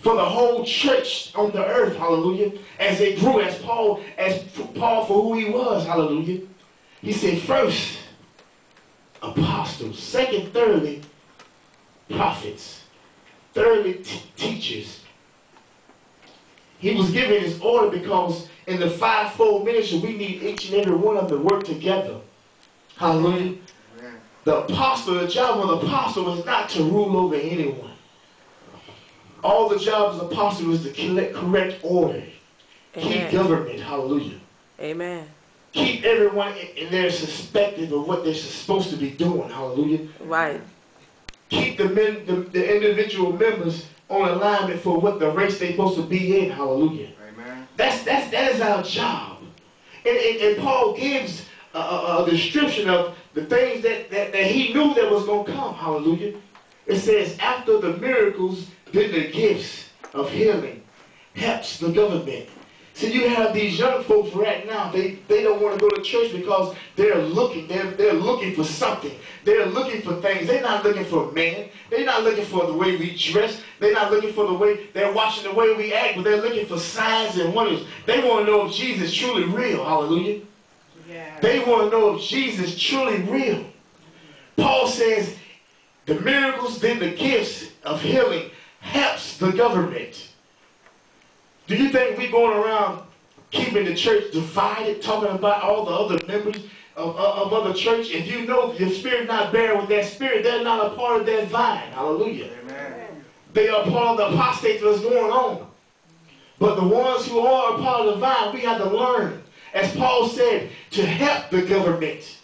For the whole church on the earth, hallelujah, as they grew, as Paul for who he was, hallelujah. He said, first, apostles. Second, thirdly, prophets. Thirdly, teachers. He was giving his order because in the fivefold ministry, we need each and every one of them to work together. Hallelujah. Amen. The job of the apostle is not to rule over anyone. All the job of the apostle is to correct order. Amen. Keep government. Hallelujah. Amen. Keep everyone in their perspective of what they're supposed to be doing. Hallelujah. Right. Keep the individual members on alignment for what the race they're supposed to be in. Hallelujah. Amen. That is our job. And Paul gives a description of the things that he knew that was going to come. Hallelujah. It says, after the miracles, then the gifts of healing, helps the government. So you have these young folks right now, they don't want to go to church because they're looking for something. They're looking for things. They're not looking for man. They're not looking for the way we dress. They're not looking for the way, they're watching the way we act, but they're looking for signs and wonders. They want to know if Jesus is truly real. Hallelujah. Yeah. They want to know if Jesus is truly real. Paul says, the miracles, then the gifts of healing helps the government. Do you think we're going around keeping the church divided, talking about all the other members of other church? If you know your spirit not bearing with that spirit, they're not a part of that vine. Hallelujah. Amen. They are part of the apostate that's going on. But the ones who are a part of the vine, we have to learn, as Paul said, to help the government.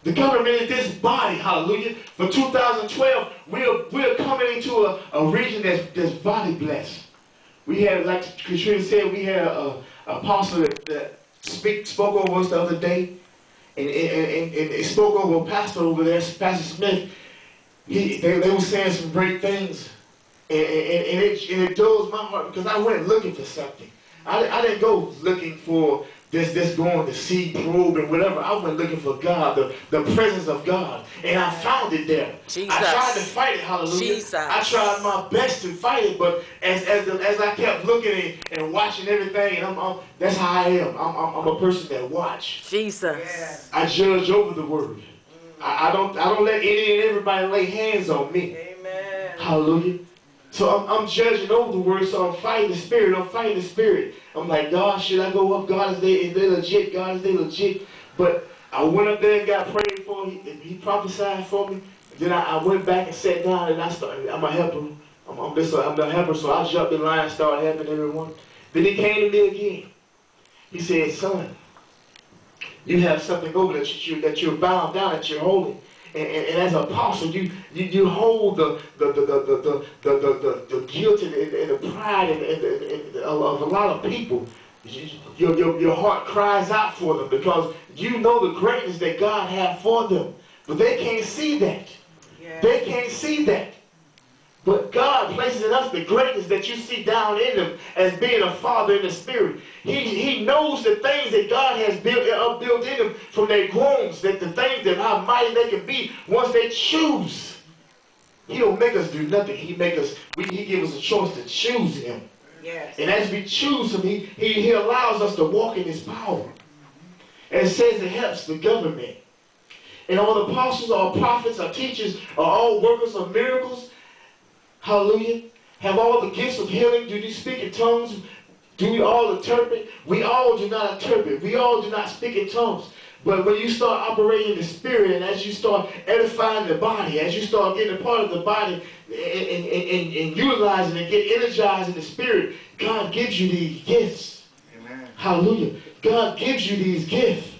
The government is this body, hallelujah. For 2012, we're coming into a region that's body blessed. We had, like Katrina said, we had an apostle that spoke over us the other day, and it spoke over a pastor over there, Pastor Smith. They were saying some great things, and it dulls my heart because I went looking for something. I didn't go looking for this going to see, probe, and whatever. I went looking for God, the presence of God. And I found it there. Jesus. I tried to fight it, hallelujah. Jesus. I tried my best to fight it, but as I kept looking and watching everything, and that's how I am. I'm a person that watch. Jesus. Yes. I judge over the word. I don't let any and everybody lay hands on me. Amen. Hallelujah. So I'm judging over the word, so I'm fighting the spirit. I'm like, God, should I go up? God, is they legit? God, is they legit? But I went up there and got prayed for. He prophesied for me. Then I went back and sat down and I'm a helper. I'm the helper, so I jumped in line and started helping everyone. Then he came to me again. He said, son, you have something over that you're bound down, that you're holding. And as an apostle, you hold the guilt and the pride of a lot of people. Your heart cries out for them because you know the greatness that God has for them. But they can't see that. Yeah. They can't see that. But God places in us the greatness that you see down in them as being a father in the spirit. He knows the things that God has built in them from their groans, that the things that how mighty they can be once they choose. He don't make us do nothing. He gives us a choice to choose him. Yes. And as we choose him, he allows us to walk in his power. And it says it helps the government. And all the apostles, all prophets, all teachers, are all workers of miracles. Hallelujah. Have all the gifts of healing. Do you speak in tongues? Do we all interpret? We all do not interpret. We all do not speak in tongues. But when you start operating in the spirit, and as you start edifying the body, as you start getting a part of the body and utilizing and get energized in the spirit, God gives you these gifts. Amen. Hallelujah. God gives you these gifts.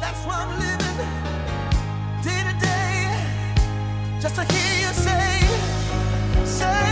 That's why I'm living day to day, just to hear you say